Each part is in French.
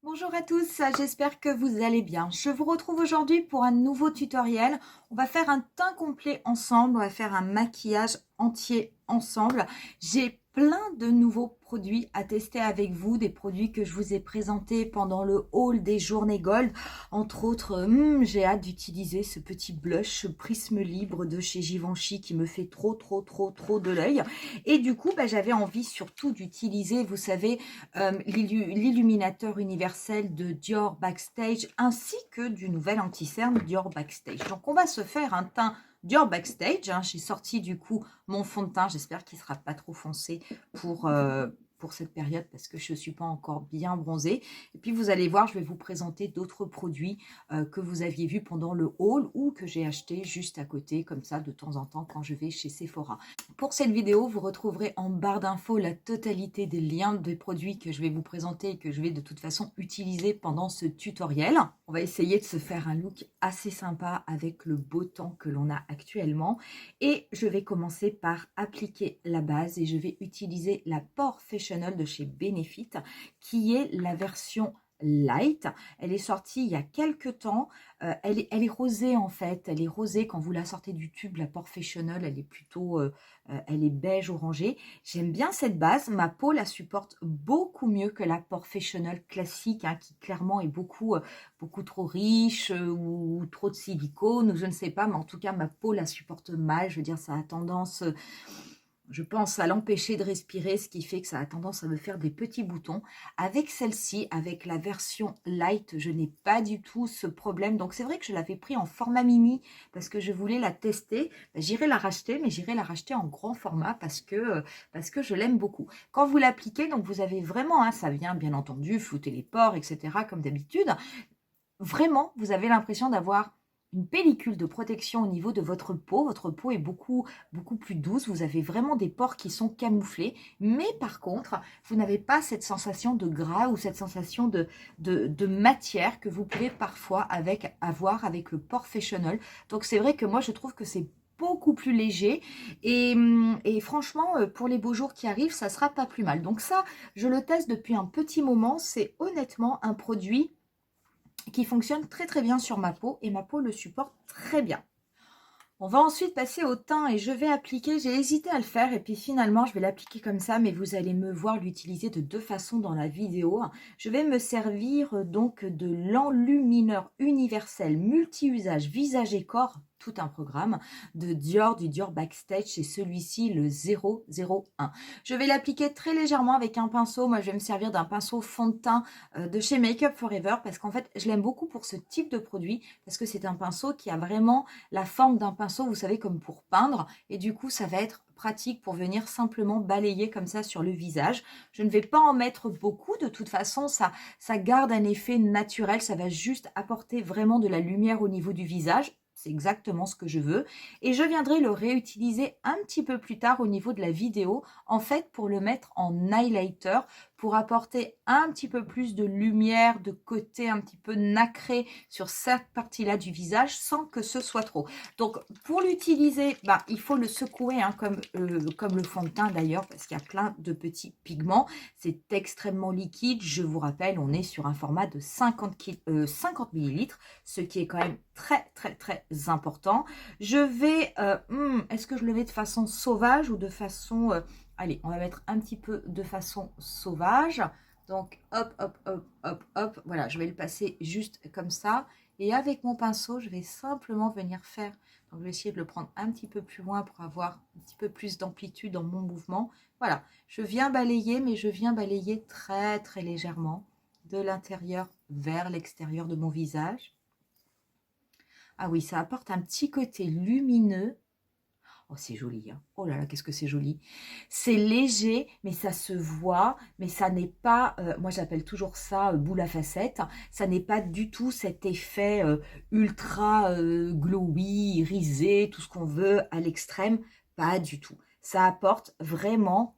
Bonjour à tous, j'espère que vous allez bien. Je vous retrouve aujourd'hui pour un nouveau tutoriel. On va faire un teint complet ensemble, on va faire un maquillage entier ensemble. J'ai plein de nouveaux produits à tester avec vous, des produits que je vous ai présentés pendant le haul des journées Gold. Entre autres, j'ai hâte d'utiliser ce petit blush, ce Prisme Libre de chez Givenchy qui me fait trop de l'œil. Et du coup, j'avais envie surtout d'utiliser, vous savez, l'illuminateur universel de Dior Backstage ainsi que du nouvel anti-cerne Dior Backstage. Donc on va se faire un teint Dior Backstage. J'ai sorti du coup mon fond de teint, j'espère qu'il ne sera pas trop foncé pour cette période parce que je ne suis pas encore bien bronzée. Et puis vous allez voir, je vais vous présenter d'autres produits que vous aviez vus pendant le haul ou que j'ai acheté juste à côté comme ça de temps en temps quand je vais chez Sephora. Pour cette vidéo, vous retrouverez en barre d'infos la totalité des liens des produits que je vais vous présenter et que je vais de toute façon utiliser pendant ce tutoriel. On va essayer de se faire un look assez sympa avec le beau temps que l'on a actuellement. Et je vais commencer par appliquer la base et je vais utiliser la Porefessional de chez Benefit qui est la version light. Elle est sortie il y a quelques temps. Elle est rosée en fait. Elle est rosée quand vous la sortez du tube. La Porefessional, elle est plutôt... elle est beige orangé. J'aime bien cette base. Ma peau la supporte beaucoup mieux que la Porefessional classique, qui clairement est beaucoup trop riche ou trop de silicone ou je ne sais pas. Mais en tout cas, ma peau la supporte mal. Je veux dire, ça a tendance... je pense à l'empêcher de respirer, ce qui fait que ça a tendance à me faire des petits boutons. Avec celle-ci, avec la version light, je n'ai pas du tout ce problème. Donc c'est vrai que je l'avais pris en format mini parce que je voulais la tester. J'irai la racheter, mais j'irai la racheter en grand format parce que je l'aime beaucoup. Quand vous l'appliquez, donc vous avez vraiment, ça vient bien entendu flouter les pores, etc. comme d'habitude. Vraiment, vous avez l'impression d'avoir une pellicule de protection au niveau de votre peau. Votre peau est beaucoup plus douce. Vous avez vraiment des pores qui sont camouflés. Mais par contre, vous n'avez pas cette sensation de gras ou cette sensation de matière que vous pouvez parfois avoir avec le Porefessional. Donc c'est vrai que moi, je trouve que c'est beaucoup plus léger et franchement pour les beaux jours qui arrivent ça sera pas plus mal. Donc ça je le teste depuis un petit moment. C'est honnêtement un produit qui fonctionne très bien sur ma peau et ma peau le supporte très bien. On va ensuite passer au teint et je vais appliquer, j'ai hésité à le faire et puis finalement je vais l'appliquer comme ça, mais vous allez me voir l'utiliser de deux façons dans la vidéo. Je vais me servir donc de l'enlumineur universel multi-usage visage et corps, tout un programme de Dior, du Dior Backstage, c'est celui-ci le 001. Je vais l'appliquer très légèrement avec un pinceau. Moi je vais me servir d'un pinceau fond de teint de chez Make Up Forever parce qu'en fait je l'aime beaucoup pour ce type de produit parce que c'est un pinceau qui a vraiment la forme d'un pinceau, vous savez, comme pour peindre. Et du coup, ça va être pratique pour venir simplement balayer comme ça sur le visage. Je ne vais pas en mettre beaucoup. De toute façon, ça garde un effet naturel. Ça va juste apporter vraiment de la lumière au niveau du visage. C'est exactement ce que je veux. Et je viendrai le réutiliser un petit peu plus tard au niveau de la vidéo, en fait, pour le mettre en highlighter, pour apporter un petit peu plus de lumière, de côté un petit peu nacré sur cette partie-là du visage sans que ce soit trop. Donc, pour l'utiliser, il faut le secouer comme le fond de teint d'ailleurs parce qu'il y a plein de petits pigments. C'est extrêmement liquide. Je vous rappelle, on est sur un format de 50 ml, ce qui est quand même très important. Je vais, est-ce que je le mets de façon sauvage ou de façon... allez, on va mettre un petit peu de façon sauvage. Donc, hop. Voilà, je vais le passer juste comme ça. Et avec mon pinceau, je vais simplement venir faire... Donc, je vais essayer de le prendre un petit peu plus loin pour avoir un petit peu plus d'amplitude dans mon mouvement. Voilà, je viens balayer, mais je viens balayer très légèrement de l'intérieur vers l'extérieur de mon visage. Ah oui, ça apporte un petit côté lumineux. Oh, c'est joli, hein. Oh là là, qu'est-ce que c'est joli. C'est léger, mais ça se voit, mais ça n'est pas, moi j'appelle toujours ça boule à facettes, ça n'est pas du tout cet effet ultra glowy, irisé, tout ce qu'on veut à l'extrême, pas du tout. Ça apporte vraiment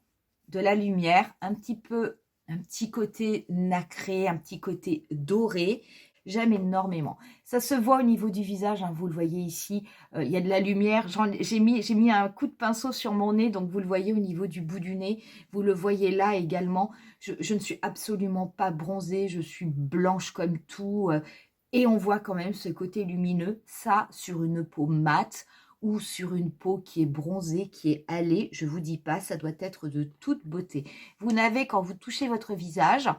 de la lumière, un petit côté nacré, un petit côté doré, J'aime énormément. Ça se voit au niveau du visage, hein, vous le voyez ici, il y a de la lumière. J'ai mis un coup de pinceau sur mon nez, donc vous le voyez au niveau du bout du nez. Vous le voyez là également. Je ne suis absolument pas bronzée, je suis blanche comme tout. Et on voit quand même ce côté lumineux, ça sur une peau mate ou sur une peau qui est bronzée, qui est hâlée, je vous dis pas, ça doit être de toute beauté. Vous n'avez, quand vous touchez votre visage,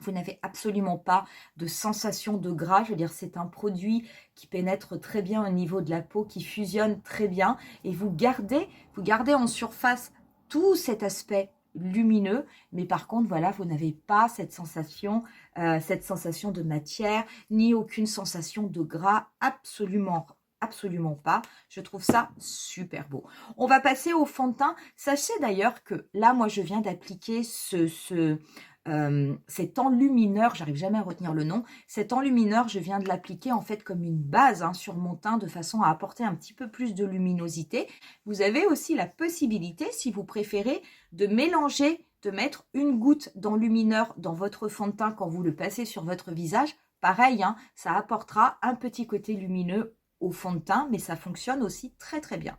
vous n'avez absolument pas de sensation de gras. Je veux dire, c'est un produit qui pénètre très bien au niveau de la peau, qui fusionne très bien. Et vous gardez en surface tout cet aspect lumineux. Mais par contre, voilà, vous n'avez pas cette sensation de matière, ni aucune sensation de gras. Absolument pas. Je trouve ça super beau. On va passer au fond de teint. Sachez d'ailleurs que là, moi, je viens d'appliquer cet enlumineur, j'arrive jamais à retenir le nom, cet enlumineur, je viens de l'appliquer en fait comme une base sur mon teint de façon à apporter un petit peu plus de luminosité. Vous avez aussi la possibilité, si vous préférez, de mélanger, de mettre une goutte d'enlumineur dans votre fond de teint quand vous le passez sur votre visage. Pareil, hein, ça apportera un petit côté lumineux au fond de teint, mais ça fonctionne aussi très très bien.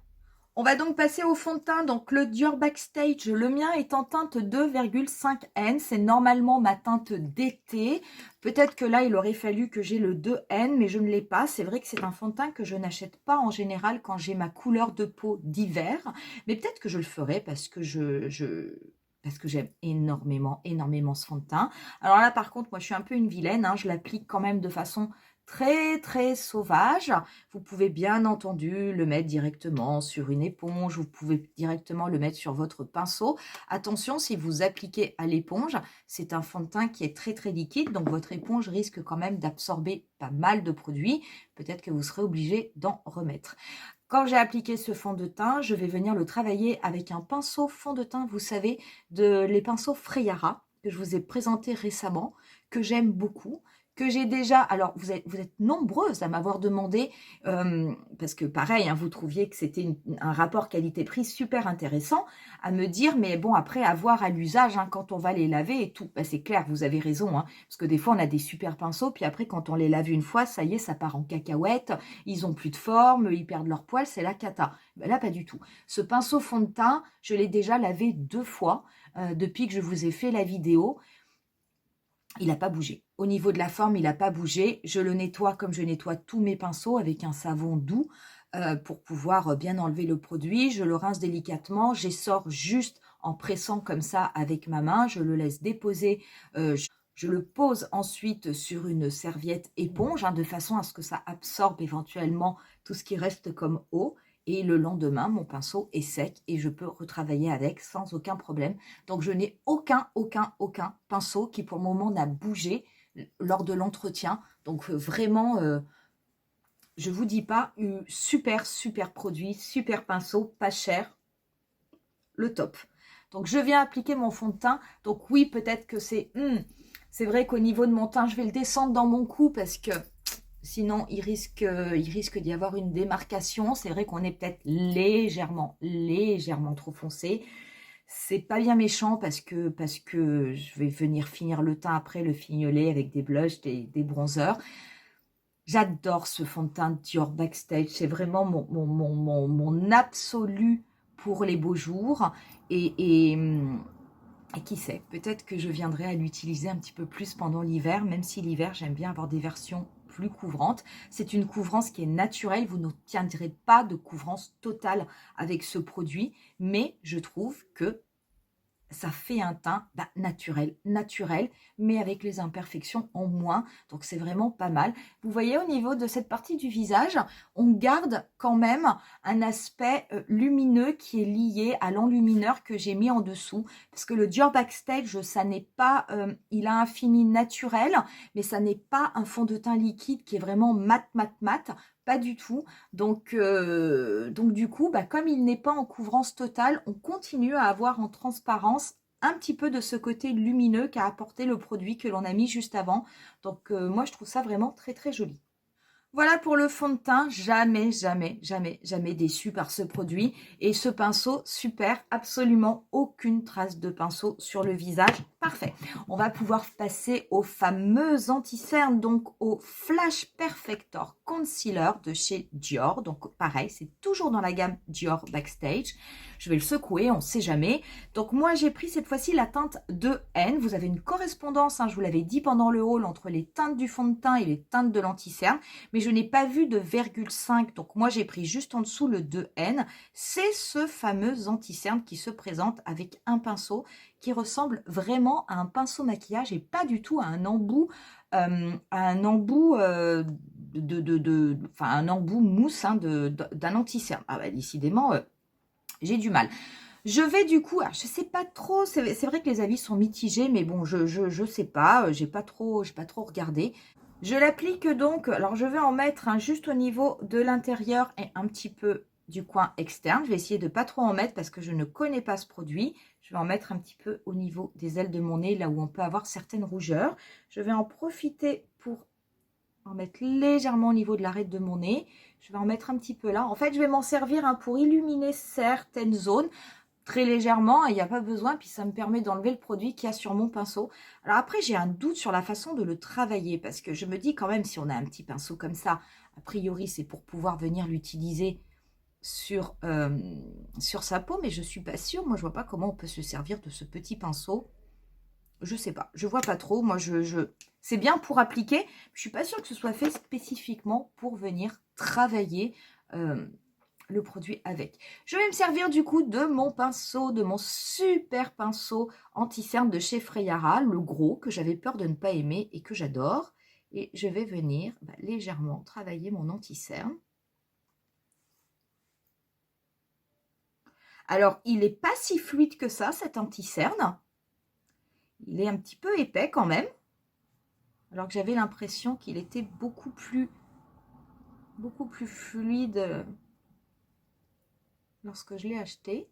On va donc passer au fond de teint, donc le Dior Backstage, le mien est en teinte 2,5N, c'est normalement ma teinte d'été. Peut-être que là, il aurait fallu que j'ai le 2N, mais je ne l'ai pas. C'est vrai que c'est un fond de teint que je n'achète pas en général quand j'ai ma couleur de peau d'hiver, mais peut-être que je le ferai parce que parce que j'aime énormément ce fond de teint. Alors là, par contre, moi, je suis un peu une vilaine, hein, je l'applique quand même de façon très sauvage. Vous pouvez bien entendu le mettre directement sur une éponge, vous pouvez directement le mettre sur votre pinceau. Attention, si vous appliquez à l'éponge, c'est un fond de teint qui est très liquide, donc votre éponge risque quand même d'absorber pas mal de produits. Peut-être que vous serez obligé d'en remettre. Quand j'ai appliqué ce fond de teint, je vais venir le travailler avec un pinceau fond de teint, vous savez, les pinceaux Freyara, que je vous ai présenté récemment, que j'aime beaucoup, que j'ai déjà, alors vous êtes nombreuses à m'avoir demandé, parce que pareil, hein, vous trouviez que c'était un rapport qualité-prix super intéressant, à me dire, mais bon, après avoir à l'usage, hein, quand on va les laver et tout, bah, c'est clair, vous avez raison, hein, parce que des fois on a des super pinceaux, puis après quand on les lave une fois, ça y est, ça part en cacahuète, ils ont plus de forme, ils perdent leur poil, c'est la cata. Ben là, pas du tout. Ce pinceau fond de teint, je l'ai déjà lavé 2 fois depuis que je vous ai fait la vidéo. Il n'a pas bougé. Au niveau de la forme, il n'a pas bougé. Je le nettoie comme je nettoie tous mes pinceaux avec un savon doux pour pouvoir bien enlever le produit. Je le rince délicatement. J'essore juste en pressant comme ça avec ma main. Je le laisse déposer. Je le pose ensuite sur une serviette éponge de façon à ce que ça absorbe éventuellement tout ce qui reste comme eau. Et le lendemain, mon pinceau est sec et je peux retravailler avec sans aucun problème. Donc, je n'ai aucun pinceau qui, pour le moment, n'a bougé lors de l'entretien. Donc, vraiment, je vous dis pas, super produit, super pinceau, pas cher, le top. Donc, je viens appliquer mon fond de teint. Donc, oui, peut-être que c'est vrai qu'au niveau de mon teint, je vais le descendre dans mon cou parce que sinon, il risque d'y avoir une démarcation. C'est vrai qu'on est peut-être légèrement trop foncé. C'est pas bien méchant parce que je vais venir finir le teint après, le fignoler avec des blushs, des bronzers. J'adore ce fond de teint Dior Backstage. C'est vraiment mon absolu pour les beaux jours. Et qui sait, peut-être que je viendrai à l'utiliser un petit peu plus pendant l'hiver, même si l'hiver, j'aime bien avoir des versions plus couvrantes. C'est une couvrance qui est naturelle, vous n'obtiendrez pas de couvrance totale avec ce produit, mais je trouve que ça fait un teint naturel, mais avec les imperfections en moins. Donc, c'est vraiment pas mal. Vous voyez, au niveau de cette partie du visage, on garde quand même un aspect lumineux qui est lié à l'enlumineur que j'ai mis en dessous. Parce que le Dior Backstage, ça n'est pas... il a un fini naturel, mais ça n'est pas un fond de teint liquide qui est vraiment mat. Pas du tout. Donc du coup, comme il n'est pas en couvrance totale, on continue à avoir en transparence un petit peu de ce côté lumineux qu'a apporté le produit que l'on a mis juste avant. Donc moi, je trouve ça vraiment très joli. Voilà pour le fond de teint, jamais, jamais, jamais, jamais déçu par ce produit. Et ce pinceau, super, absolument aucune trace de pinceau sur le visage, parfait. On va pouvoir passer au fameux anti-cerne, donc au Flash Perfector Concealer de chez Dior. Donc pareil, c'est toujours dans la gamme Dior Backstage. Je vais le secouer, on ne sait jamais. Donc moi, j'ai pris cette fois-ci la teinte 2N. Vous avez une correspondance, je vous l'avais dit pendant le haul, entre les teintes du fond de teint et les teintes de l'anti-cerne. Mais je n'ai pas vu de 0,5, donc moi j'ai pris juste en dessous le 2N. C'est ce fameux anti-cerne qui se présente avec un pinceau qui ressemble vraiment à un pinceau maquillage et pas du tout à un embout, enfin un embout mousse d'un anti-cerne. Ah bah décidément, j'ai du mal. Je vais du coup, je sais pas trop, c'est vrai que les avis sont mitigés, mais bon, je sais pas, j'ai pas trop regardé. Je l'applique donc, alors je vais en mettre juste au niveau de l'intérieur et un petit peu du coin externe. Je vais essayer de pas trop en mettre parce que je ne connais pas ce produit. Je vais en mettre un petit peu au niveau des ailes de mon nez, là où on peut avoir certaines rougeurs. Je vais en profiter pour en mettre légèrement au niveau de l'arête de mon nez. Je vais en mettre un petit peu là. En fait, je vais m'en servir pour illuminer certaines zones très légèrement, il n'y a pas besoin, puis ça me permet d'enlever le produit qu'il y a sur mon pinceau. Alors après, j'ai un doute sur la façon de le travailler, parce que je me dis quand même, si on a un petit pinceau comme ça, a priori, c'est pour pouvoir venir l'utiliser sur sa peau, mais je ne suis pas sûre. Moi, je ne vois pas comment on peut se servir de ce petit pinceau. Je ne sais pas, je ne vois pas trop. Moi, c'est bien pour appliquer, je ne suis pas sûre que ce soit fait spécifiquement pour venir travailler le produit avec. Je vais me servir du coup de mon pinceau, de mon super pinceau anti-cerne de chez Freyara, le gros, que j'avais peur de ne pas aimer et que j'adore. Et je vais venir légèrement travailler mon anti-cerne. Alors, il n'est pas si fluide que ça, cet anti-cerne. Il est un petit peu épais quand même. Alors que j'avais l'impression qu'il était beaucoup plus fluide lorsque je l'ai acheté.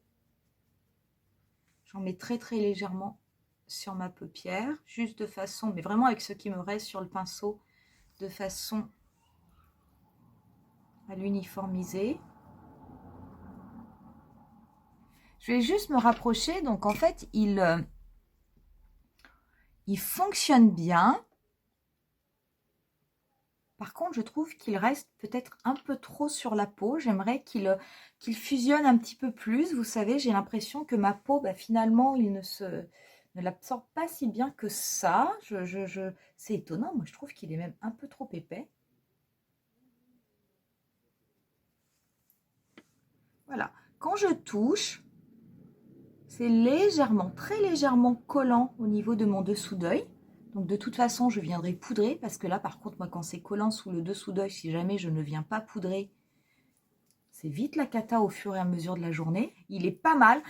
J'en mets très très légèrement sur ma paupière, juste de façon, mais vraiment avec ce qui me reste sur le pinceau, de façon à l'uniformiser. Je vais juste me rapprocher, donc en fait, il fonctionne bien. Par contre, je trouve qu'il reste peut-être un peu trop sur la peau. J'aimerais qu'il fusionne un petit peu plus. Vous savez, j'ai l'impression que ma peau, finalement, il ne l'absorbe pas si bien que ça. C'est étonnant. Moi, je trouve qu'il est même un peu trop épais. Voilà. Quand je touche, c'est légèrement, très légèrement collant au niveau de mon dessous d'œil. Donc de toute façon, je viendrai poudrer parce que là, par contre, moi, quand c'est collant sous le dessous d'œil, si jamais je ne viens pas poudrer, c'est vite la cata au fur et à mesure de la journée. Il est pas mal.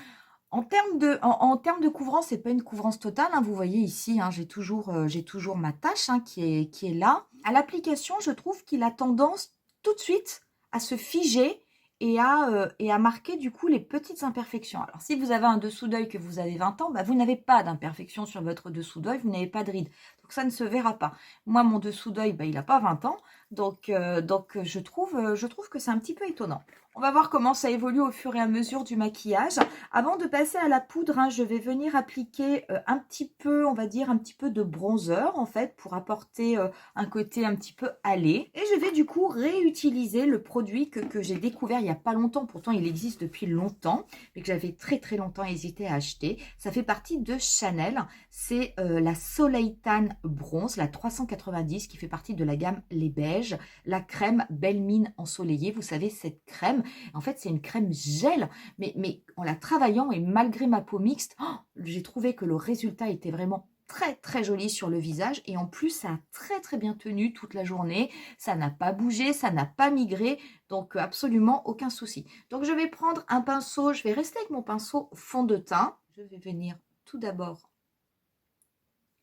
En termes de couvrance, c'est pas une couvrance totale. Vous voyez ici, j'ai toujours ma tache qui est là. À l'application, je trouve qu'il a tendance tout de suite à se figer et à marquer du coup les petites imperfections. Alors si vous avez un dessous d'œil que vous avez 20 ans, vous n'avez pas d'imperfection sur votre dessous d'œil, vous n'avez pas de rides. Donc ça ne se verra pas. Moi, mon dessous d'œil, il n'a pas 20 ans. Donc je trouve que c'est un petit peu étonnant. On va voir comment ça évolue au fur et à mesure du maquillage. Avant de passer à la poudre, je vais venir appliquer un petit peu, on va dire, un petit peu de bronzer, en fait, pour apporter un côté un petit peu hâlé. Et je vais du coup réutiliser le produit que j'ai découvert il n'y a pas longtemps. Pourtant, il existe depuis longtemps, mais que j'avais très très longtemps hésité à acheter. Ça fait partie de Chanel. C'est la Soleil Tan Bronze, la 390, qui fait partie de la gamme Les Beiges. La crème Belle Mine Ensoleillée. Vous savez, cette crème, en fait, c'est une crème gel, mais en la travaillant et malgré ma peau mixte, j'ai trouvé que le résultat était vraiment très très joli sur le visage et en plus ça a très très bien tenu toute la journée, ça n'a pas bougé, ça n'a pas migré, donc absolument aucun souci. Donc je vais prendre un pinceau, je vais rester avec mon pinceau fond de teint, je vais venir tout d'abord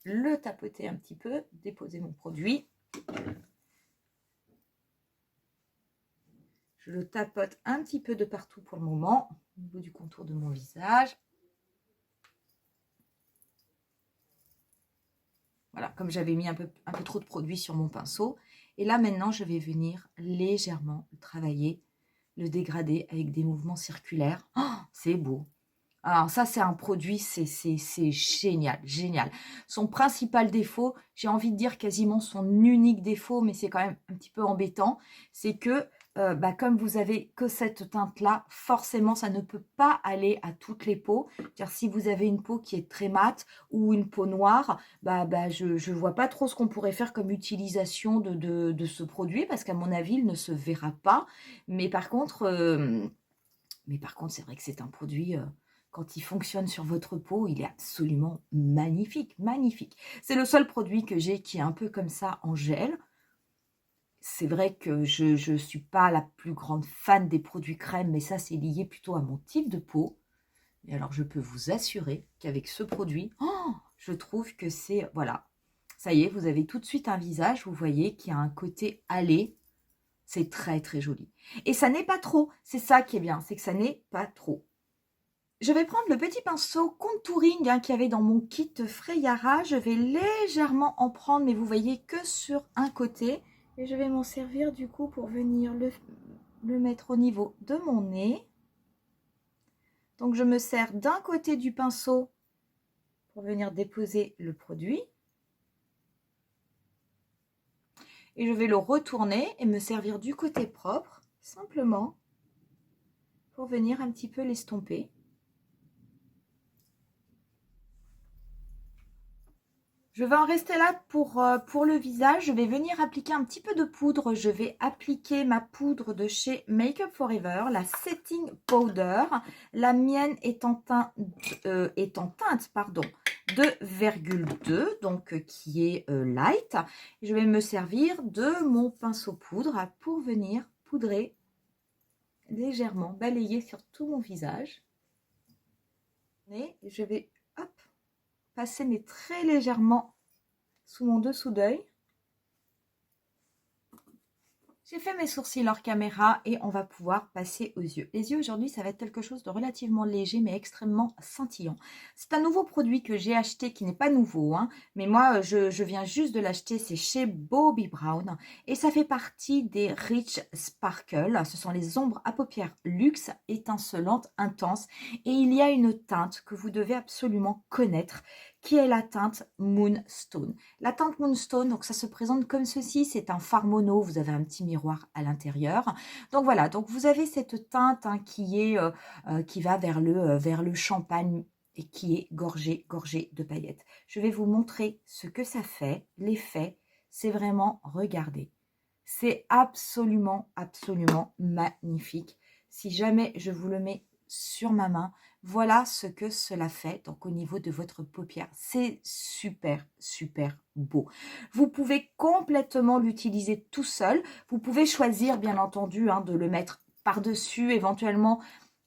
le tapoter un petit peu, déposer mon produit. Je le tapote un petit peu de partout pour le moment, au niveau du contour de mon visage. Voilà, comme j'avais mis un peu trop de produit sur mon pinceau. Et là, maintenant, je vais venir légèrement travailler le dégradé avec des mouvements circulaires. Oh, c'est beau. Alors ça, c'est un produit, c'est génial, génial. Son principal défaut, j'ai envie de dire quasiment son unique défaut, mais c'est quand même un petit peu embêtant, c'est que comme vous avez que cette teinte-là, forcément, ça ne peut pas aller à toutes les peaux. Car si vous avez une peau qui est très mate ou une peau noire, je ne vois pas trop ce qu'on pourrait faire comme utilisation de ce produit, parce qu'à mon avis, il ne se verra pas. Mais par contre, c'est vrai que c'est un produit, quand il fonctionne sur votre peau, il est absolument magnifique, magnifique. C'est le seul produit que j'ai qui est un peu comme ça en gel. C'est vrai que je ne suis pas la plus grande fan des produits crème, mais ça, c'est lié plutôt à mon type de peau. Et alors, je peux vous assurer qu'avec ce produit, je trouve que c'est, voilà, ça y est, vous avez tout de suite un visage, vous voyez, qui a un côté allé. C'est très, très joli. Et ça n'est pas trop, c'est ça qui est bien, c'est que ça n'est pas trop. Je vais prendre le petit pinceau contouring qu'il y avait dans mon kit Freyara. Je vais légèrement en prendre, mais vous voyez que sur un côté. Et je vais m'en servir du coup pour venir le mettre au niveau de mon nez. Donc je me sers d'un côté du pinceau pour venir déposer le produit. Et je vais le retourner et me servir du côté propre, simplement pour venir un petit peu l'estomper. Je vais en rester là pour le visage. Je vais venir appliquer un petit peu de poudre. Je vais appliquer ma poudre de chez Make Up For Ever, la Setting Powder. La mienne est en teinte, de 2,2, donc qui est light. Je vais me servir de mon pinceau poudre pour venir poudrer légèrement, balayer sur tout mon visage. Et je vais passer mais très légèrement sous mon dessous d'œil. J'ai fait mes sourcils hors caméra et on va pouvoir passer aux yeux. Les yeux aujourd'hui, ça va être quelque chose de relativement léger mais extrêmement scintillant. C'est un nouveau produit que j'ai acheté qui n'est pas nouveau, mais moi je viens juste de l'acheter, c'est chez Bobbi Brown et ça fait partie des Rich Sparkle. Ce sont les ombres à paupières luxe, étincelantes, intenses et il y a une teinte que vous devez absolument connaître qui est la teinte Moonstone. La teinte Moonstone, donc ça se présente comme ceci, c'est un fard mono, vous avez un petit miroir à l'intérieur. Donc voilà, donc vous avez cette teinte qui va vers le champagne et qui est gorgée de paillettes. Je vais vous montrer ce que ça fait, l'effet, c'est vraiment, regardez. C'est absolument, absolument magnifique. Si jamais je vous le mets sur ma main, voilà ce que cela fait donc au niveau de votre paupière. C'est super, super beau. Vous pouvez complètement l'utiliser tout seul. Vous pouvez choisir, bien entendu, de le mettre par-dessus, éventuellement,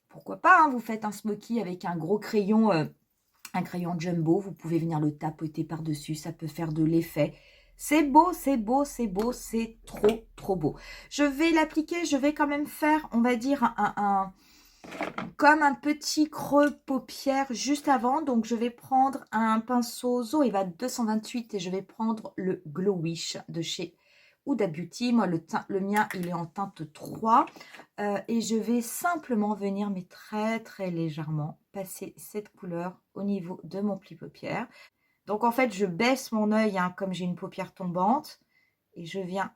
pourquoi pas, vous faites un smoky avec un gros crayon, un crayon jumbo. Vous pouvez venir le tapoter par-dessus, ça peut faire de l'effet. C'est beau, c'est beau, c'est beau, c'est trop, trop beau. Je vais l'appliquer, je vais quand même faire, on va dire, comme un petit creux paupière juste avant. Donc, je vais prendre un pinceau Zoeva 228 et je vais prendre le Glow Wish de chez Huda Beauty. Moi, le mien, il est en teinte 3. Et je vais simplement venir, mais très, très légèrement, passer cette couleur au niveau de mon pli paupière. Donc, en fait, je baisse mon œil comme j'ai une paupière tombante et je viens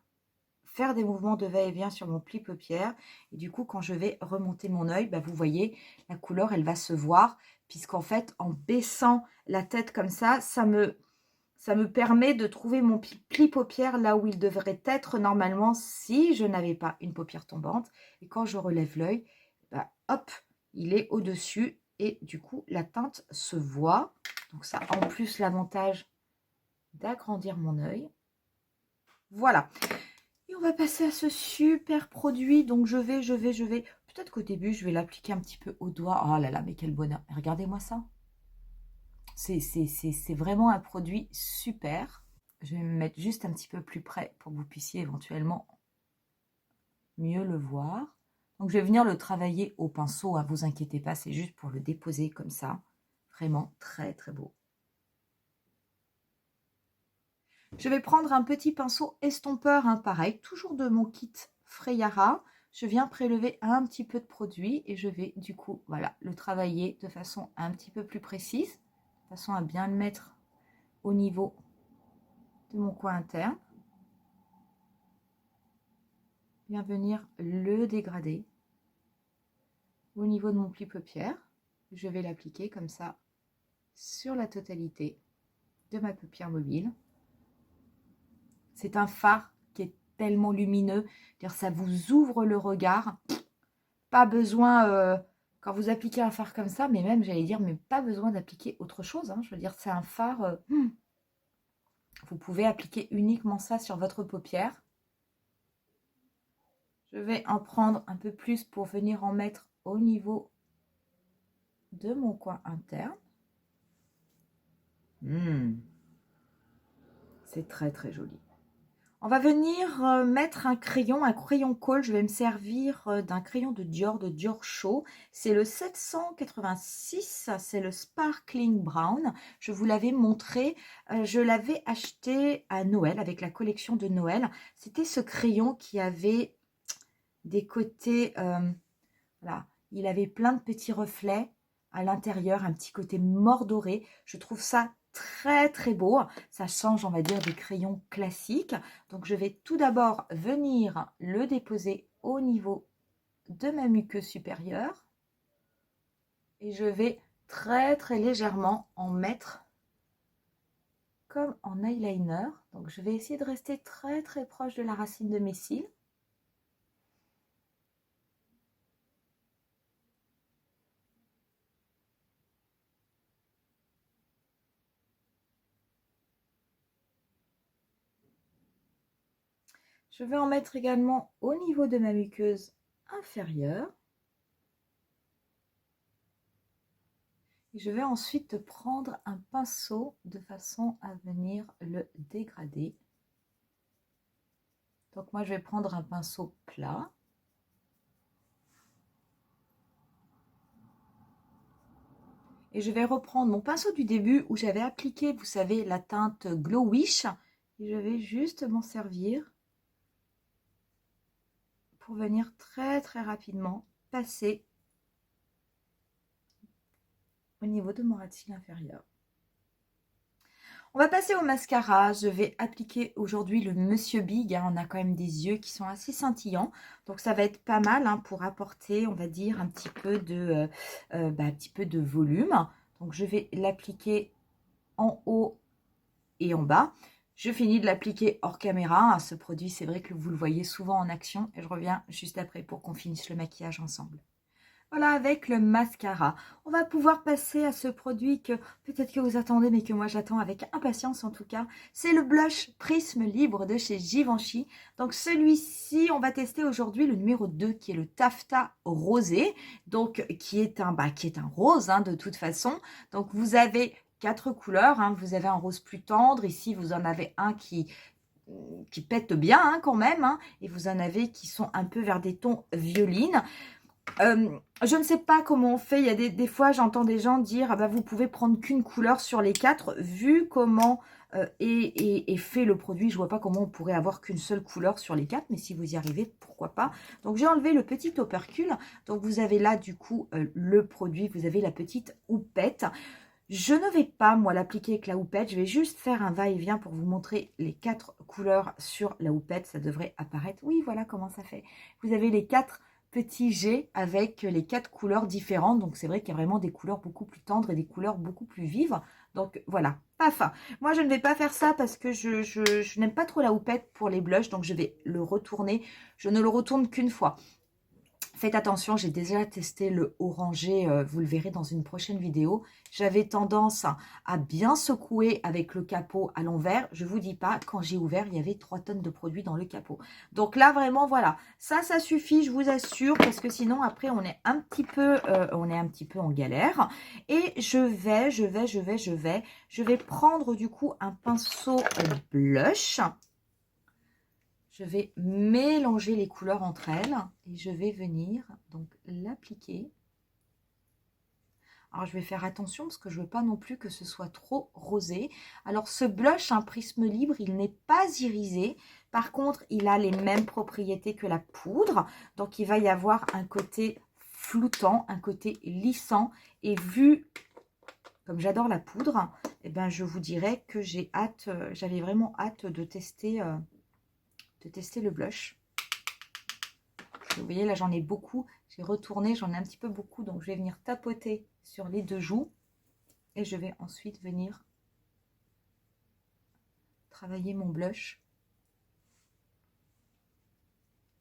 faire des mouvements de va-et-vient sur mon pli paupière. Et du coup, quand je vais remonter mon œil, vous voyez, la couleur, elle va se voir, puisqu'en fait, en baissant la tête comme ça me permet de trouver mon pli paupière là où il devrait être normalement si je n'avais pas une paupière tombante. Et quand je relève l'œil, hop, il est au-dessus et du coup, la teinte se voit. Donc ça a en plus l'avantage d'agrandir mon œil. Voilà. Et on va passer à ce super produit. Donc je vais. Peut-être qu'au début, je vais l'appliquer un petit peu au doigt. Oh là là, mais quel bonheur. Regardez-moi ça. C'est vraiment un produit super. Je vais me mettre juste un petit peu plus près pour que vous puissiez éventuellement mieux le voir. Donc je vais venir le travailler au pinceau. Vous inquiétez pas, c'est juste pour le déposer comme ça. Vraiment très très beau. Je vais prendre un petit pinceau estompeur, hein, pareil, toujours de mon kit Freyara. Je viens prélever un petit peu de produit et je vais du coup, voilà, le travailler de façon un petit peu plus précise, de façon à bien le mettre au niveau de mon coin interne. Bien venir le dégrader au niveau de mon pli paupière. Je vais l'appliquer comme ça sur la totalité de ma paupière mobile. C'est un fard qui est tellement lumineux, ça vous ouvre le regard. Pas besoin, quand vous appliquez un fard comme ça, mais même, j'allais dire, mais pas besoin d'appliquer autre chose. Hein. Je veux dire, c'est un fard, vous pouvez appliquer uniquement ça sur votre paupière. Je vais en prendre un peu plus pour venir en mettre au niveau de mon coin interne. C'est très très joli. On va venir mettre un crayon colle. Je vais me servir d'un crayon de Dior Show. C'est le 786, c'est le Sparkling Brown. Je vous l'avais montré, je l'avais acheté à Noël avec la collection de Noël. C'était ce crayon qui avait des côtés, voilà, il avait plein de petits reflets à l'intérieur, un petit côté mordoré. Je trouve ça très très beau. Ça change, on va dire, des crayons classiques. Donc je vais tout d'abord venir le déposer au niveau de ma muqueuse supérieure. Et je vais très très légèrement en mettre comme en eyeliner. Donc je vais essayer de rester très très proche de la racine de mes cils. Je vais en mettre également au niveau de ma muqueuse inférieure. Et je vais ensuite prendre un pinceau de façon à venir le dégrader. Donc moi, je vais prendre un pinceau plat. Et je vais reprendre mon pinceau du début où j'avais appliqué, vous savez, la teinte Glow Wish. Et je vais juste m'en servir pour venir très très rapidement passer au niveau de mon ras de cils inférieur. On va passer au mascara. Je vais appliquer aujourd'hui le Monsieur Big. On a quand même des yeux qui sont assez scintillants. Donc ça va être pas mal pour apporter, on va dire, un petit peu de volume. Donc je vais l'appliquer en haut et en bas. Je finis de l'appliquer hors caméra. Ce produit, c'est vrai que vous le voyez souvent en action. Et je reviens juste après pour qu'on finisse le maquillage ensemble. Voilà, avec le mascara. On va pouvoir passer à ce produit que peut-être que vous attendez, mais que moi j'attends avec impatience en tout cas. C'est le blush Prisme Libre de chez Givenchy. Donc celui-ci, on va tester aujourd'hui le numéro 2 qui est le Taffetas Rosé. Donc qui est un rose de toute façon. Donc vous avez 4 couleurs. Vous avez un rose plus tendre. Ici, vous en avez un qui pète bien quand même. Et vous en avez qui sont un peu vers des tons violines. Je ne sais pas comment on fait. Il y a des fois, j'entends des gens dire vous pouvez prendre qu'une couleur sur les 4. Vu comment est fait le produit, je vois pas comment on pourrait avoir qu'une seule couleur sur les 4. Mais si vous y arrivez, pourquoi pas. Donc, j'ai enlevé le petit opercule. Donc, vous avez là, du coup, le produit. Vous avez la petite houppette. Je ne vais pas, moi, l'appliquer avec la houppette. Je vais juste faire un va-et-vient pour vous montrer les 4 couleurs sur la houppette. Ça devrait apparaître. Oui, voilà comment ça fait. Vous avez les 4 petits jets avec les 4 couleurs différentes. Donc, c'est vrai qu'il y a vraiment des couleurs beaucoup plus tendres et des couleurs beaucoup plus vives. Donc, voilà. Paf. Moi, je ne vais pas faire ça parce que je n'aime pas trop la houppette pour les blushs. Donc, je vais le retourner. Je ne le retourne qu'une fois. Faites attention, j'ai déjà testé le orangé, vous le verrez dans une prochaine vidéo. J'avais tendance à bien secouer avec le capot à l'envers. Je ne vous dis pas, quand j'ai ouvert, il y avait 3 tonnes de produits dans le capot. Donc là, vraiment, voilà. Ça suffit, je vous assure, parce que sinon, après, on est un petit peu en galère. Et je vais prendre du coup un pinceau blush. Je vais mélanger les couleurs entre elles et je vais venir donc l'appliquer Alors, je vais faire attention parce que je veux pas non plus que ce soit trop rosé. Alors, ce blush, un prisme libre, il n'est pas irisé. Par contre, il a les mêmes propriétés que la poudre. Donc, il va y avoir un côté floutant, un côté lissant. Et vu comme j'adore la poudre, eh ben, je vous dirais que j'ai hâte, j'avais vraiment hâte de tester le blush. Vous voyez, là, j'en ai beaucoup. J'ai retourné, j'en ai un petit peu beaucoup. Donc, je vais venir tapoter sur les deux joues. Et je vais ensuite venir travailler mon blush.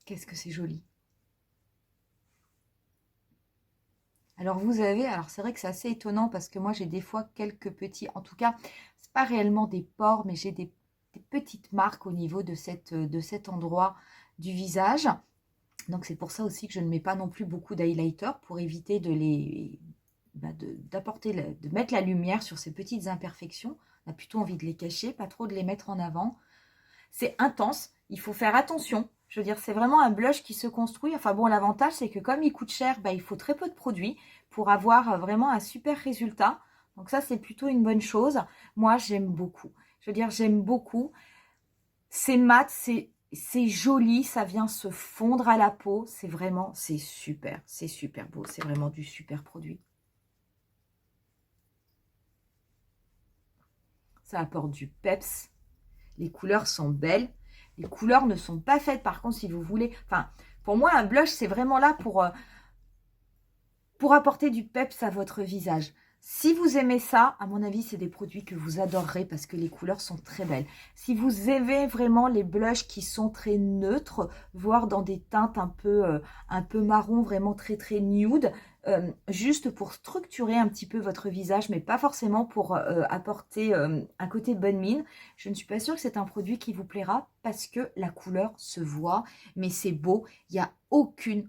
Qu'est-ce que c'est joli. Alors, vous avez... Alors, c'est vrai que c'est assez étonnant parce que moi, j'ai des fois quelques petits... En tout cas, c'est pas réellement des pores, mais j'ai des petites marques au niveau de cet endroit du visage. Donc, c'est pour ça aussi que je ne mets pas non plus beaucoup d'highlighter pour éviter de mettre la lumière sur ces petites imperfections. On a plutôt envie de les cacher, pas trop de les mettre en avant. C'est intense, il faut faire attention. Je veux dire, c'est vraiment un blush qui se construit. Enfin bon, l'avantage, c'est que comme il coûte cher, il faut très peu de produits pour avoir vraiment un super résultat. Donc ça, c'est plutôt une bonne chose. Moi, j'aime beaucoup. Je veux dire, j'aime beaucoup. C'est mat, c'est joli, ça vient se fondre à la peau. C'est super beau. C'est vraiment du super produit. Ça apporte du peps. Les couleurs sont belles. Les couleurs ne sont pas faites, par contre, si vous voulez... Enfin, pour moi, un blush, c'est vraiment là pour apporter du peps à votre visage. Si vous aimez ça, à mon avis, c'est des produits que vous adorerez parce que les couleurs sont très belles. Si vous aimez vraiment les blushs qui sont très neutres, voire dans des teintes un peu marron, vraiment très nude, juste pour structurer un petit peu votre visage, mais pas forcément pour apporter un côté bonne mine, je ne suis pas sûre que c'est un produit qui vous plaira parce que la couleur se voit, mais c'est beau, il n'y a aucune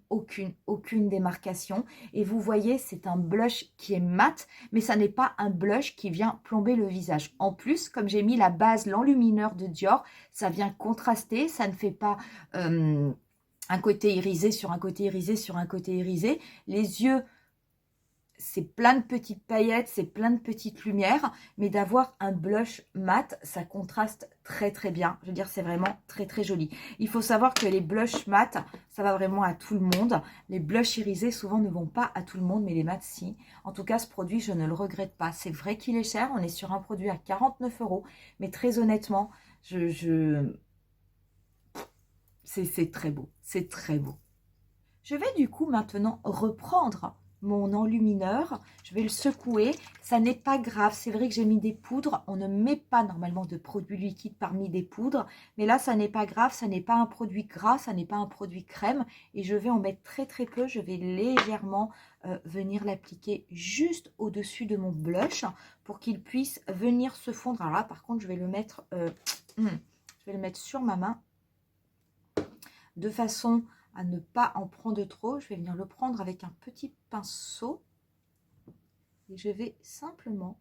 démarcation. Et vous voyez, c'est un blush qui est mat, mais ça n'est pas un blush qui vient plomber le visage. En plus, comme j'ai mis la base, l'enlumineur de Dior, ça vient contraster, ça ne fait pas un côté irisé sur un côté irisé sur un côté irisé. Les yeux, c'est plein de petites paillettes, c'est plein de petites lumières, mais d'avoir un blush mat, ça contraste très bien. Je veux dire, c'est vraiment très joli. Il faut savoir que les blushs mat, ça va vraiment à tout le monde. Les blushs irisés, souvent, ne vont pas à tout le monde, mais les mats, si. En tout cas, ce produit, je ne le regrette pas. C'est vrai qu'il est cher, on est sur un produit à 49 €, mais très honnêtement, c'est très beau, c'est très beau. Je vais du coup maintenant reprendre mon enlumineur, je vais le secouer, ça n'est pas grave, c'est vrai que j'ai mis des poudres, on ne met pas normalement de produits liquides parmi des poudres, mais là ça n'est pas grave, ça n'est pas un produit gras, ça n'est pas un produit crème, et je vais en mettre très peu, je vais légèrement venir l'appliquer juste au-dessus de mon blush pour qu'il puisse venir se fondre. Alors là par contre je vais le mettre, sur ma main de façon à ne pas en prendre trop. Je vais venir le prendre avec un petit pinceau et je vais simplement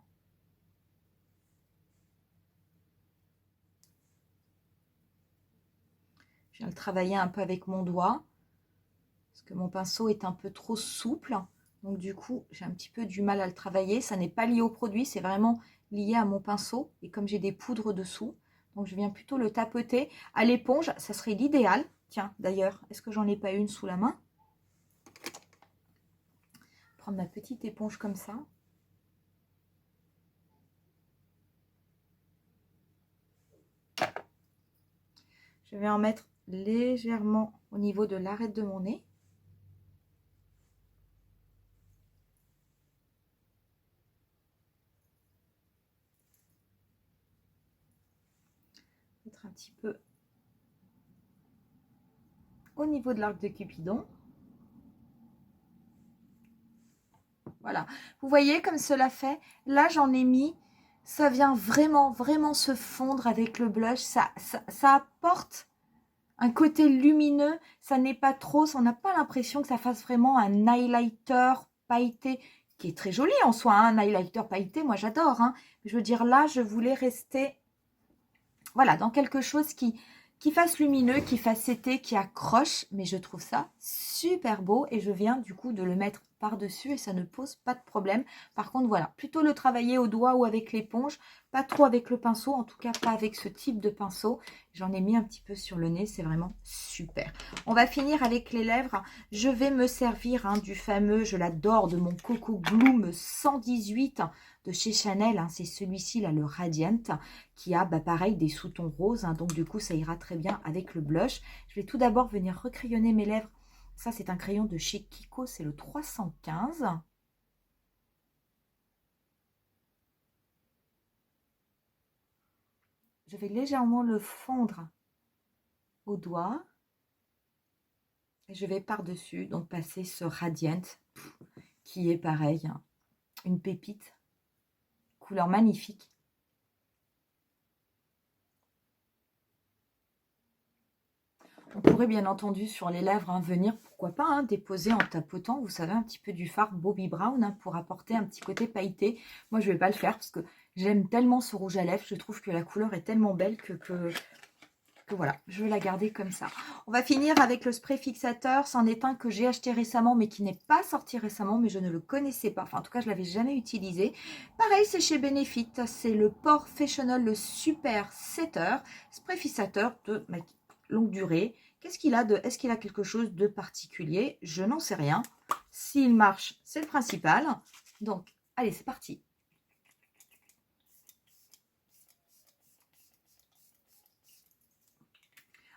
le travailler un peu avec mon doigt parce que mon pinceau est un peu trop souple, donc du coup j'ai un petit peu du mal à le travailler. Ça n'est pas lié au produit, c'est vraiment lié à mon pinceau, et comme j'ai des poudres dessous, donc je viens plutôt le tapoter à l'éponge. Ça serait l'idéal. Tiens, d'ailleurs, est-ce que j'en ai pas une sous la main? Prendre ma petite éponge comme ça. Je vais en mettre légèrement au niveau de l'arête de mon nez. Mettre un petit peu au niveau de l'arc de Cupidon. Voilà, vous voyez comme cela fait. Là, j'en ai mis. Ça vient vraiment se fondre avec le blush. Ça apporte un côté lumineux. Ça n'est pas trop, on n'a pas l'impression que ça fasse vraiment un highlighter pailleté, qui est très joli en soi, hein, un highlighter pailleté, moi j'adore. Hein. Je veux dire, là, je voulais rester, voilà, dans quelque chose qui qui fasse lumineux, qui fasse été, qui accroche, mais je trouve ça super beau et je viens du coup de le mettre par-dessus et ça ne pose pas de problème. Par contre, voilà, plutôt le travailler au doigt ou avec l'éponge, pas trop avec le pinceau, en tout cas pas avec ce type de pinceau. J'en ai mis un petit peu sur le nez, c'est vraiment super. On va finir avec les lèvres. Je vais me servir du fameux, je l'adore, de mon Coco Gloom 118 de chez Chanel, c'est celui-ci là, le Radiant, qui a pareil des sous-tons roses, donc du coup ça ira très bien avec le blush. Je vais tout d'abord venir recrayonner mes lèvres. Ça c'est un crayon de chez Kiko, c'est le 315. Je vais légèrement le fondre au doigt. Et je vais par-dessus donc passer ce Radiant, qui est pareil, une pépite, couleur magnifique. On pourrait bien entendu sur les lèvres venir, pourquoi pas, déposer en tapotant, vous savez, un petit peu du fard Bobbi Brown pour apporter un petit côté pailleté. Moi, je ne vais pas le faire parce que j'aime tellement ce rouge à lèvres. Je trouve que la couleur est tellement belle que voilà, je vais la garder comme ça. On va finir avec le spray fixateur. C'en est un que j'ai acheté récemment, mais qui n'est pas sorti récemment, mais je ne le connaissais pas. Enfin, en tout cas, je ne l'avais jamais utilisé. Pareil, c'est chez Benefit. C'est le Professional, le Super Setter. Spray fixateur de longue durée. Qu'est-ce qu'il a est-ce qu'il a quelque chose de particulier? Je n'en sais rien. S'il marche, c'est le principal. Donc, allez, c'est parti.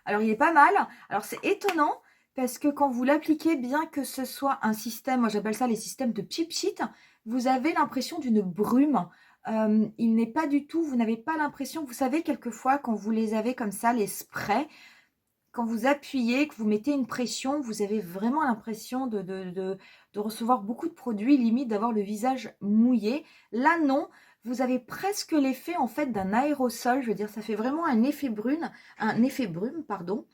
Alors, il est pas mal. Alors, c'est étonnant parce que quand vous l'appliquez, bien que ce soit un système, moi j'appelle ça les systèmes de cheap sheet, vous avez l'impression d'une brume. Il n'est pas du tout, vous n'avez pas l'impression, vous savez, quelquefois, quand vous les avez comme ça, les sprays, quand vous appuyez, que vous mettez une pression, vous avez vraiment l'impression de recevoir beaucoup de produits, limite d'avoir le visage mouillé. Là, non. Vous avez presque l'effet en fait d'un aérosol, je veux dire, ça fait vraiment un effet brume, pardon.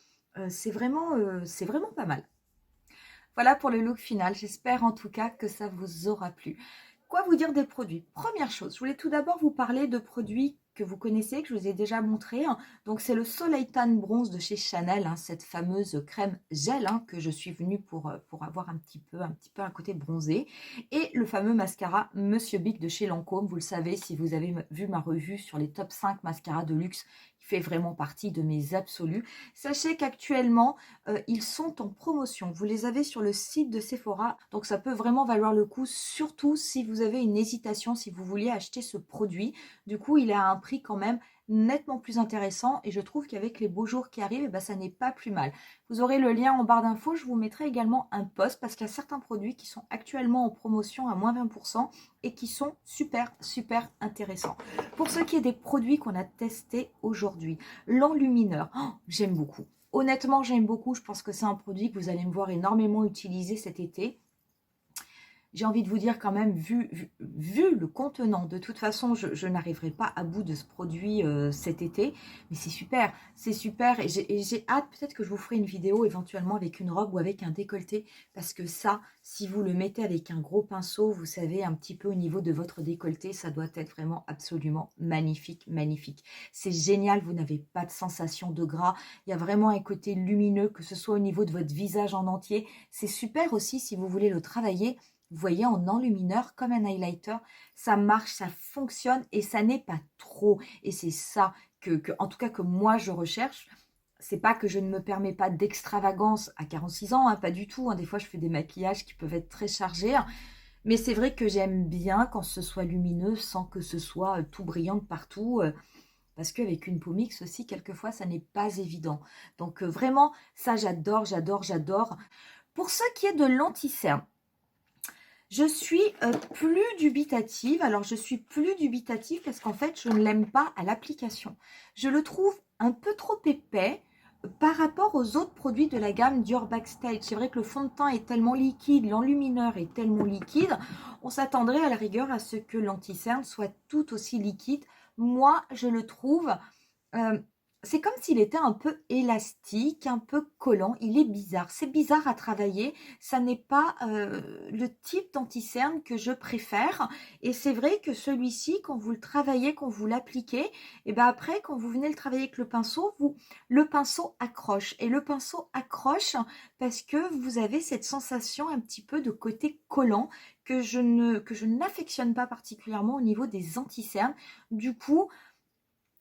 C'est vraiment pas mal. Voilà pour le look final. J'espère en tout cas que ça vous aura plu. Quoi vous dire des produits? Première chose, je voulais tout d'abord vous parler de produits que vous connaissez, que je vous ai déjà montré. Donc, c'est le Soleil Tan Bronze de chez Chanel, cette fameuse crème gel que je suis venue pour avoir un petit peu un côté bronzé. Et le fameux mascara Monsieur Bic de chez Lancôme. Vous le savez, si vous avez vu ma revue sur les top 5 mascaras de luxe, qui fait vraiment partie de mes absolus. Sachez qu'actuellement, ils sont en promotion. Vous les avez sur le site de Sephora, donc ça peut vraiment valoir le coup, surtout si vous avez une hésitation, si vous vouliez acheter ce produit. Du coup, il est à un prix quand même nettement plus intéressant et je trouve qu'avec les beaux jours qui arrivent, ça n'est pas plus mal. Vous aurez le lien en barre d'infos, je vous mettrai également un post parce qu'il y a certains produits qui sont actuellement en promotion à moins 20% et qui sont super intéressants. Pour ce qui est des produits qu'on a testés aujourd'hui, l'enlumineur, j'aime beaucoup. Honnêtement, j'aime beaucoup. Je pense que c'est un produit que vous allez me voir énormément utiliser cet été. J'ai envie de vous dire quand même, vu le contenant, de toute façon, je n'arriverai pas à bout de ce produit cet été. Mais c'est super, et j'ai hâte, peut-être que je vous ferai une vidéo éventuellement avec une robe ou avec un décolleté. Parce que ça, si vous le mettez avec un gros pinceau, vous savez, un petit peu au niveau de votre décolleté, ça doit être vraiment absolument magnifique. C'est génial, vous n'avez pas de sensation de gras. Il y a vraiment un côté lumineux, que ce soit au niveau de votre visage en entier. C'est super aussi si vous voulez le travailler. Vous voyez, en enlumineur, comme un highlighter, ça marche, ça fonctionne et ça n'est pas trop. Et c'est ça en tout cas, que moi, je recherche. C'est pas que je ne me permets pas d'extravagance à 46 ans, pas du tout. Des fois, je fais des maquillages qui peuvent être très chargés. Mais c'est vrai que j'aime bien quand ce soit lumineux sans que ce soit tout brillant de partout. Parce qu'avec une peau mixte aussi, quelquefois, ça n'est pas évident. Donc, vraiment, ça, j'adore. Pour ce qui est de l'anti-cerne, je suis plus dubitative. Alors, je suis plus dubitative parce qu'en fait, je ne l'aime pas à l'application. Je le trouve un peu trop épais par rapport aux autres produits de la gamme Dior Backstage. C'est vrai que le fond de teint est tellement liquide, l'enlumineur est tellement liquide. On s'attendrait à la rigueur à ce que l'anti-cerne soit tout aussi liquide. Moi, je le trouve c'est comme s'il était un peu élastique, un peu collant. Il est bizarre. C'est bizarre à travailler. Ça n'est pas le type d'anti-cerne que je préfère. Et c'est vrai que celui-ci, quand vous le travaillez, quand vous l'appliquez, et ben après, quand vous venez le travailler avec le pinceau, le pinceau accroche. Et le pinceau accroche parce que vous avez cette sensation un petit peu de côté collant que je n'affectionne pas particulièrement au niveau des anti-cernes. Du coup,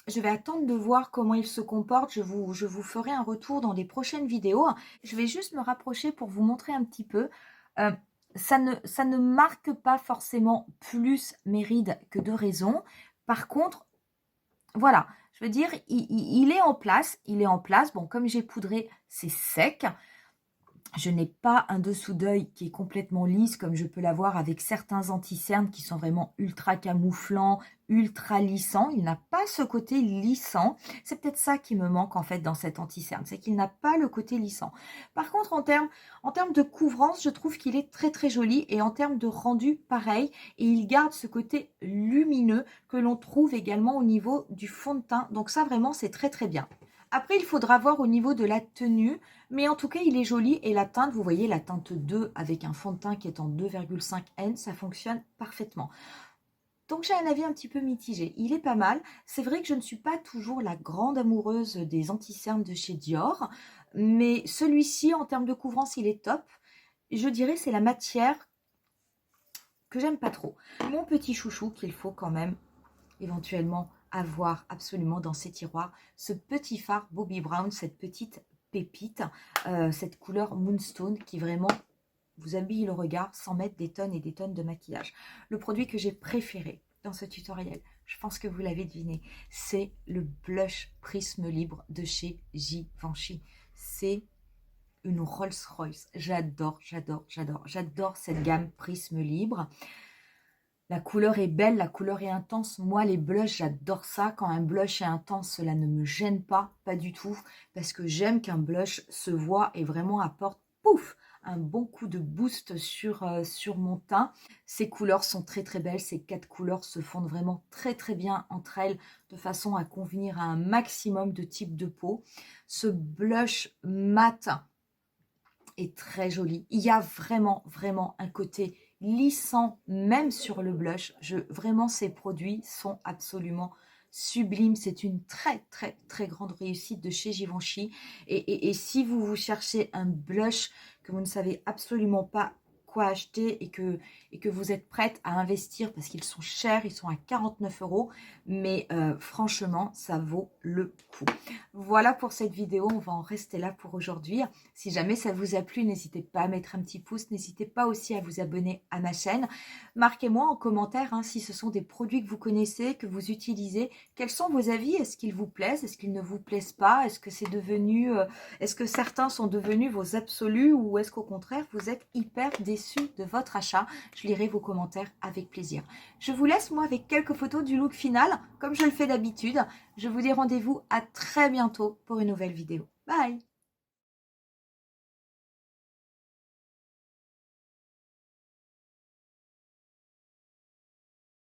je vais attendre de voir comment il se comporte. Je vous ferai un retour dans les prochaines vidéos. Je vais juste me rapprocher pour vous montrer un petit peu. Euh, ça ne marque pas forcément plus mes rides que de raison. Par contre, voilà, je veux dire, il est en place. Il est en place. Bon, comme j'ai poudré, c'est sec. Je n'ai pas un dessous d'œil qui est complètement lisse comme je peux l'avoir avec certains anti-cernes qui sont vraiment ultra camouflants, ultra lissants. Il n'a pas ce côté lissant. C'est peut-être ça qui me manque en fait dans cet anti-cerne, c'est qu'il n'a pas le côté lissant. Par contre, en termes de couvrance, je trouve qu'il est très très joli et en termes de rendu, pareil. Et il garde ce côté lumineux que l'on trouve également au niveau du fond de teint. Donc ça vraiment, c'est très très bien. Après, il faudra voir au niveau de la tenue, mais en tout cas, il est joli. Et la teinte, vous voyez, la teinte 2 avec un fond de teint qui est en 2,5 N, ça fonctionne parfaitement. Donc, j'ai un avis un petit peu mitigé. Il est pas mal. C'est vrai que je ne suis pas toujours la grande amoureuse des anti-cernes de chez Dior, mais celui-ci, en termes de couvrance, il est top. Je dirais c'est la matière que j'aime pas trop. Mon petit chouchou qu'il faut quand même éventuellement avoir absolument dans ces tiroirs, ce petit fard Bobbi Brown, cette petite pépite, cette couleur Moonstone qui vraiment vous habille le regard sans mettre des tonnes et des tonnes de maquillage. Le produit que j'ai préféré dans ce tutoriel, je pense que vous l'avez deviné, c'est le blush Prisme Libre de chez Givenchy. C'est une Rolls-Royce. J'adore, j'adore, j'adore. J'adore cette gamme Prisme Libre. La couleur est belle, la couleur est intense. Moi, les blushs, j'adore ça. Quand un blush est intense, cela ne me gêne pas, pas du tout. Parce que j'aime qu'un blush se voit et vraiment apporte, pouf, un bon coup de boost sur mon teint. Ces couleurs sont très très belles. Ces 4 couleurs se fondent vraiment très très bien entre elles de façon à convenir à un maximum de types de peau. Ce blush mat est très joli. Il y a vraiment vraiment un côté lissant même sur le blush. Vraiment, ces produits sont absolument sublimes. C'est une très très très grande réussite de chez Givenchy. Et si vous cherchez un blush que vous ne savez absolument pas quoi acheter et que vous êtes prête à investir parce qu'ils sont chers, ils sont à 49 €, mais franchement, ça vaut le coup. Voilà pour cette vidéo, on va en rester là pour aujourd'hui. Si jamais ça vous a plu, n'hésitez pas à mettre un petit pouce, n'hésitez pas aussi à vous abonner à ma chaîne. Marquez-moi en commentaire si ce sont des produits que vous connaissez, que vous utilisez. Quels sont vos avis? Est-ce qu'ils vous plaisent? Est-ce qu'ils ne vous plaisent pas? Est-ce que c'est devenu, est-ce que certains sont devenus vos absolus ou est-ce qu'au contraire, vous êtes hyper déçus de votre achat? Je lirai vos commentaires avec plaisir. Je vous laisse moi avec quelques photos du look final, comme je le fais d'habitude. Je vous dis rendez-vous à très bientôt pour une nouvelle vidéo. Bye!